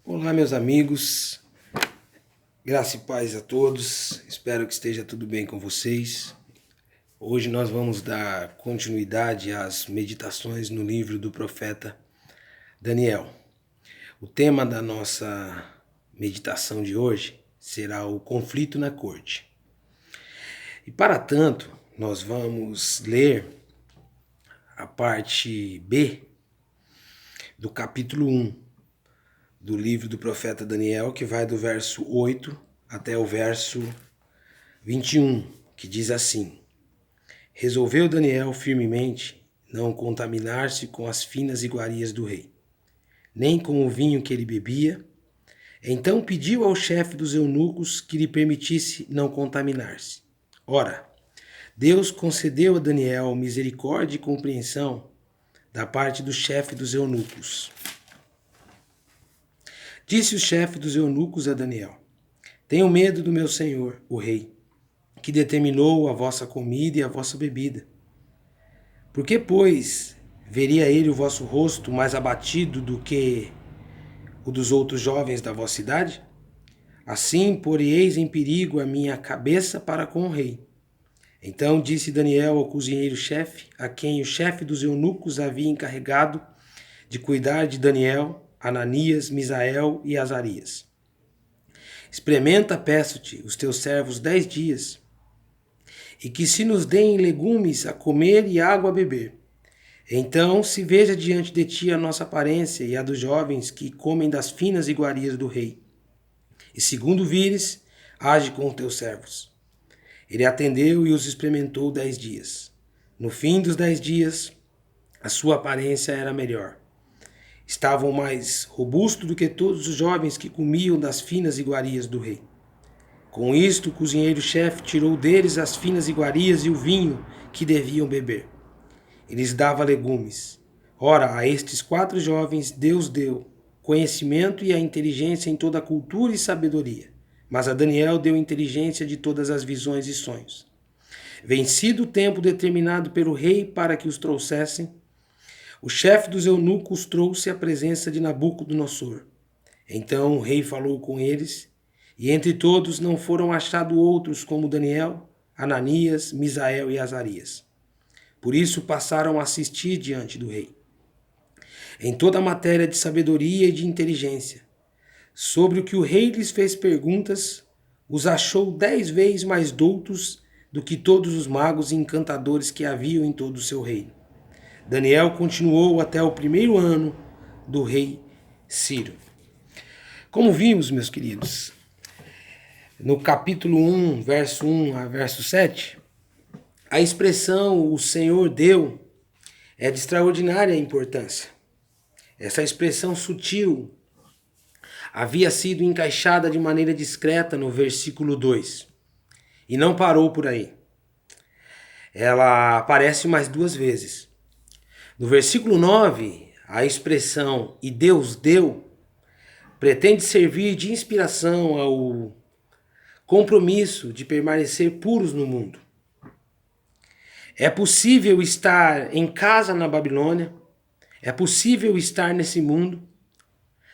Olá, meus amigos, graça e paz a todos, espero que esteja tudo bem com vocês. Hoje nós vamos dar continuidade às meditações no livro do profeta Daniel. O tema da nossa meditação de hoje será o conflito na corte. E para tanto, nós vamos ler a parte B do capítulo 1 do livro do profeta Daniel, que vai do verso 8 até o verso 21, que diz assim: Resolveu Daniel firmemente não contaminar-se com as finas iguarias do rei, nem com o vinho que ele bebia. Então pediu ao chefe dos eunucos que lhe permitisse não contaminar-se. Ora, Deus concedeu a Daniel misericórdia e compreensão da parte do chefe dos eunucos. Disse o chefe dos eunucos a Daniel: Tenho medo do meu senhor, o rei, que determinou a vossa comida e a vossa bebida. Por que, pois, veria ele o vosso rosto mais abatido do que o dos outros jovens da vossa idade? Assim poreis em perigo a minha cabeça para com o rei. Então disse Daniel ao cozinheiro-chefe, a quem o chefe dos eunucos havia encarregado de cuidar de Daniel, Ananias, Misael e Azarias: Experimenta, peço-te, os teus servos 10 dias, e que se nos deem legumes a comer e água a beber. Então se veja diante de ti a nossa aparência e a dos jovens que comem das finas iguarias do rei. E segundo vires, age com os teus servos. Ele atendeu e os experimentou 10 dias. No fim dos 10 dias, a sua aparência era melhor. Estavam mais robustos do que todos os jovens que comiam das finas iguarias do rei. Com isto, o cozinheiro-chefe tirou deles as finas iguarias e o vinho que deviam beber. E lhes dava legumes. Ora, a estes 4 jovens Deus deu conhecimento e a inteligência em toda a cultura e sabedoria. Mas a Daniel deu inteligência de todas as visões e sonhos. Vencido o tempo determinado pelo rei para que os trouxessem, o chefe dos eunucos trouxe à presença de Nabucodonosor. Então o rei falou com eles, e entre todos não foram achados outros como Daniel, Ananias, Misael e Azarias. Por isso passaram a assistir diante do rei. Em toda a matéria de sabedoria e de inteligência, sobre o que o rei lhes fez perguntas, os achou 10 vezes mais doutos do que todos os magos e encantadores que haviam em todo o seu reino. Daniel continuou até o 1º ano do rei Ciro. Como vimos, meus queridos, no capítulo 1, verso 1 a verso 7, a expressão "o Senhor deu" é de extraordinária importância. Essa expressão sutil havia sido encaixada de maneira discreta no versículo 2 e não parou por aí. Ela aparece mais 2 vezes. No versículo 9, a expressão "e Deus deu" pretende servir de inspiração ao compromisso de permanecer puros no mundo. É possível estar em casa na Babilônia, é possível estar nesse mundo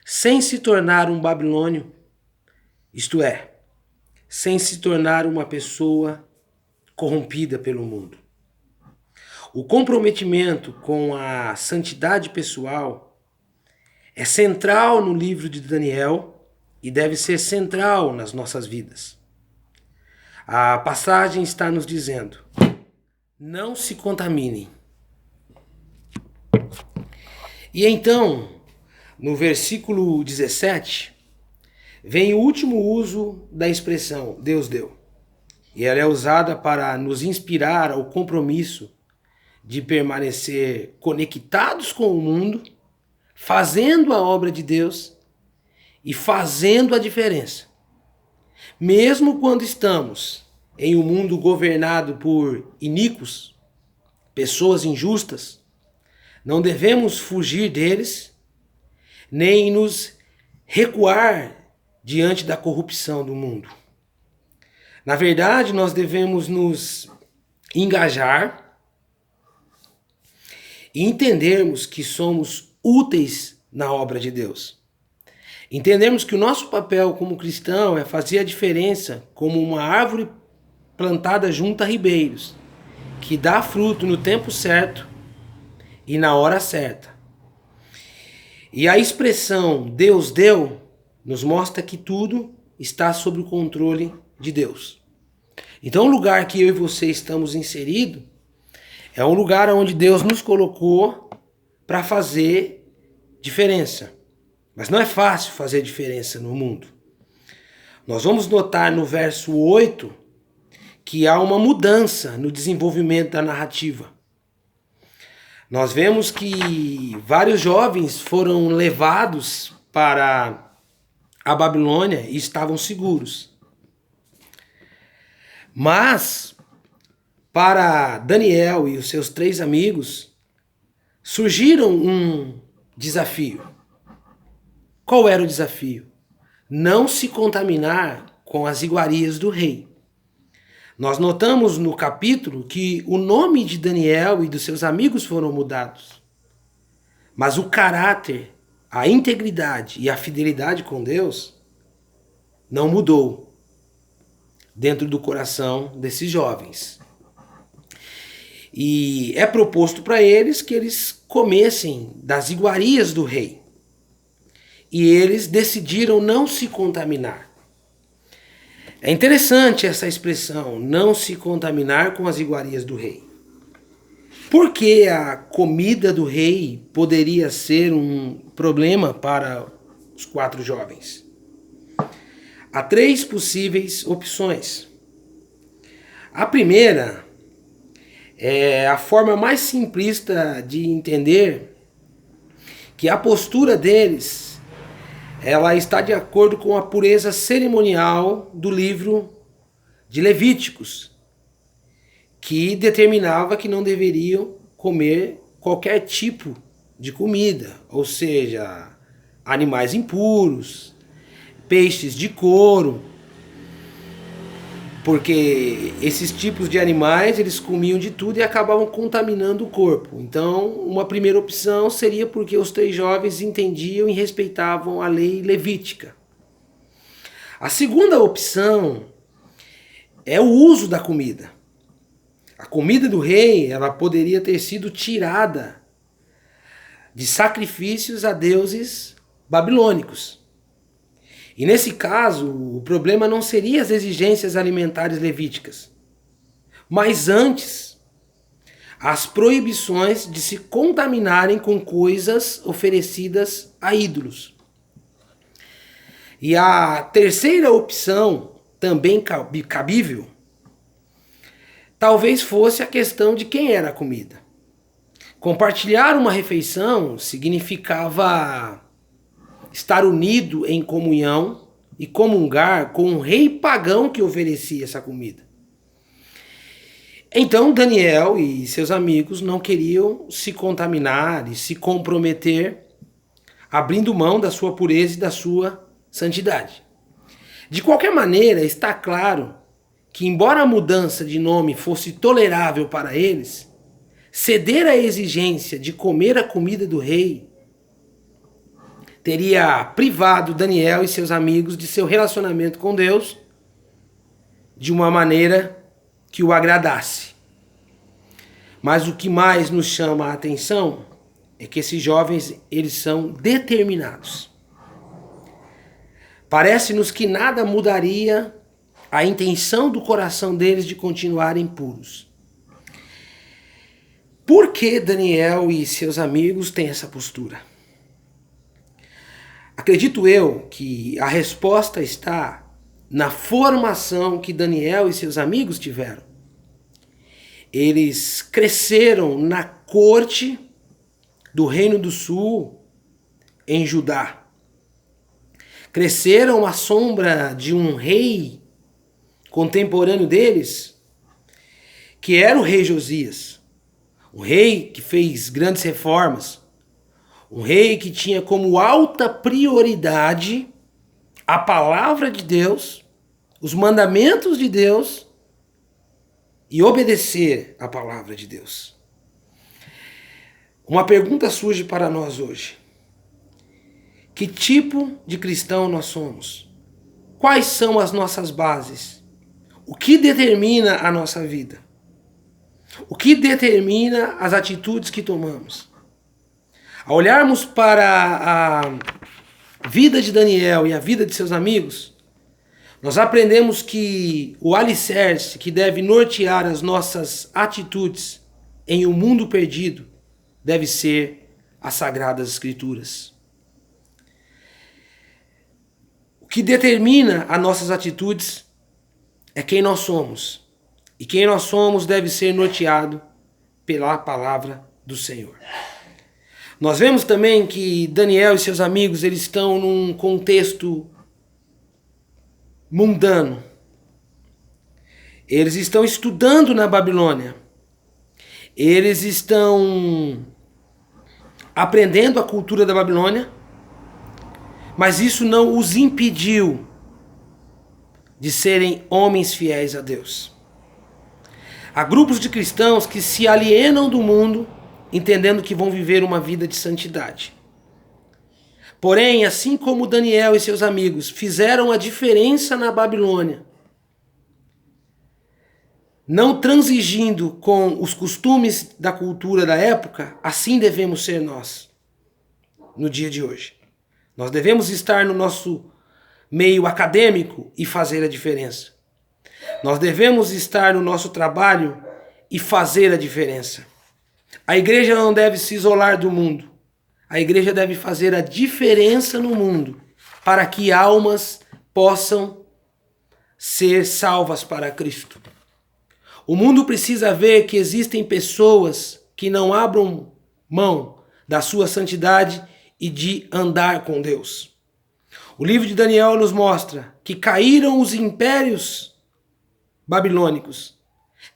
sem se tornar um babilônio, isto é, sem se tornar uma pessoa corrompida pelo mundo. O comprometimento com a santidade pessoal é central no livro de Daniel e deve ser central nas nossas vidas. A passagem está nos dizendo: não se contaminem. E então, no versículo 17, vem o último uso da expressão Deus deu. E ela é usada para nos inspirar ao compromisso de permanecer conectados com o mundo, fazendo a obra de Deus e fazendo a diferença. Mesmo quando estamos em um mundo governado por iníquos, pessoas injustas, não devemos fugir deles, nem nos recuar diante da corrupção do mundo. Na verdade, nós devemos nos engajar e entendermos que somos úteis na obra de Deus. Entendemos que o nosso papel como cristão é fazer a diferença como uma árvore plantada junto a ribeiros, que dá fruto no tempo certo e na hora certa. E a expressão Deus deu nos mostra que tudo está sob o controle de Deus. Então o lugar que eu e você estamos inseridos é um lugar onde Deus nos colocou para fazer diferença. Mas não é fácil fazer diferença no mundo. Nós vamos notar no verso 8 que há uma mudança no desenvolvimento da narrativa. Nós vemos que vários jovens foram levados para a Babilônia e estavam seguros. Mas, para Daniel e os seus 3 amigos, surgiram um desafio. Qual era o desafio? Não se contaminar com as iguarias do rei. Nós notamos no capítulo que o nome de Daniel e dos seus amigos foram mudados. Mas o caráter, a integridade e a fidelidade com Deus não mudou dentro do coração desses jovens. E é proposto para eles que eles comessem das iguarias do rei. E eles decidiram não se contaminar. É interessante essa expressão, não se contaminar com as iguarias do rei. Por que a comida do rei poderia ser um problema para os 4 jovens? Há 3 possíveis opções. A primeira é a forma mais simplista de entender que a postura deles ela está de acordo com a pureza cerimonial do livro de Levíticos, que determinava que não deveriam comer qualquer tipo de comida, ou seja, animais impuros, peixes de couro, porque esses tipos de animais eles comiam de tudo e acabavam contaminando o corpo. Então, uma primeira opção seria porque os 3 jovens entendiam e respeitavam a lei levítica. A segunda opção é o uso da comida. A comida do rei ela poderia ter sido tirada de sacrifícios a deuses babilônicos. E nesse caso, o problema não seria as exigências alimentares levíticas, mas antes, as proibições de se contaminarem com coisas oferecidas a ídolos. E a terceira opção, também cabível, talvez fosse a questão de quem era a comida. Compartilhar uma refeição significava estar unido em comunhão e comungar com um rei pagão que oferecia essa comida. Então Daniel e seus amigos não queriam se contaminar e se comprometer, abrindo mão da sua pureza e da sua santidade. De qualquer maneira, está claro que, embora a mudança de nome fosse tolerável para eles, ceder à exigência de comer a comida do rei teria privado Daniel e seus amigos de seu relacionamento com Deus de uma maneira que o agradasse. Mas o que mais nos chama a atenção é que esses jovens, eles são determinados. Parece-nos que nada mudaria a intenção do coração deles de continuarem puros. Por que Daniel e seus amigos têm essa postura? Acredito eu que a resposta está na formação que Daniel e seus amigos tiveram. Eles cresceram na corte do Reino do Sul, em Judá. Cresceram à sombra de um rei contemporâneo deles, que era o rei Josias. Um rei que fez grandes reformas. Um rei que tinha como alta prioridade a palavra de Deus, os mandamentos de Deus e obedecer a palavra de Deus. Uma pergunta surge para nós hoje. Que tipo de cristão nós somos? Quais são as nossas bases? O que determina a nossa vida? O que determina as atitudes que tomamos? Ao olharmos para a vida de Daniel e a vida de seus amigos, nós aprendemos que o alicerce que deve nortear as nossas atitudes em um mundo perdido deve ser as Sagradas Escrituras. O que determina as nossas atitudes é quem nós somos. E quem nós somos deve ser norteado pela palavra do Senhor. Nós vemos também que Daniel e seus amigos eles estão num contexto mundano. Eles estão estudando na Babilônia. Eles estão aprendendo a cultura da Babilônia, mas isso não os impediu de serem homens fiéis a Deus. Há grupos de cristãos que se alienam do mundo, entendendo que vão viver uma vida de santidade. Porém, assim como Daniel e seus amigos fizeram a diferença na Babilônia, não transigindo com os costumes da cultura da época, assim devemos ser nós, no dia de hoje. Nós devemos estar no nosso meio acadêmico e fazer a diferença. Nós devemos estar no nosso trabalho e fazer a diferença. A igreja não deve se isolar do mundo. A igreja deve fazer a diferença no mundo para que almas possam ser salvas para Cristo. O mundo precisa ver que existem pessoas que não abram mão da sua santidade e de andar com Deus. O livro de Daniel nos mostra que caíram os impérios babilônicos,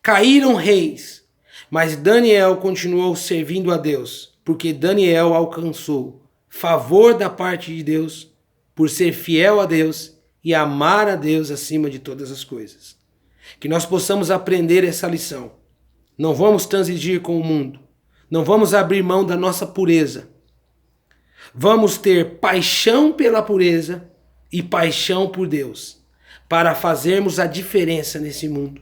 caíram reis, mas Daniel continuou servindo a Deus, porque Daniel alcançou favor da parte de Deus por ser fiel a Deus e amar a Deus acima de todas as coisas. Que nós possamos aprender essa lição. Não vamos transigir com o mundo. Não vamos abrir mão da nossa pureza. Vamos ter paixão pela pureza e paixão por Deus, para fazermos a diferença nesse mundo.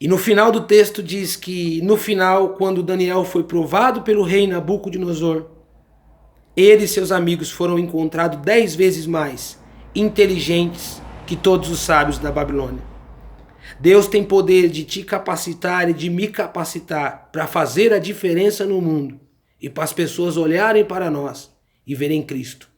E no final do texto diz que, no final, quando Daniel foi provado pelo rei Nabucodonosor, ele e seus amigos foram encontrados 10 vezes mais inteligentes que todos os sábios da Babilônia. Deus tem poder de te capacitar e de me capacitar para fazer a diferença no mundo e para as pessoas olharem para nós e verem Cristo.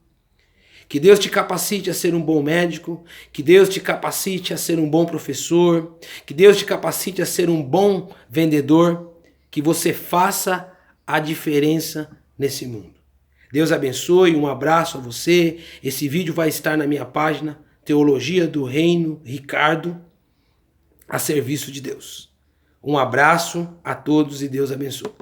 Que Deus te capacite a ser um bom médico, que Deus te capacite a ser um bom professor, que Deus te capacite a ser um bom vendedor, que você faça a diferença nesse mundo. Deus abençoe, um abraço a você. Esse vídeo vai estar na minha página, Teologia do Reino Ricardo, a serviço de Deus. Um abraço a todos e Deus abençoe.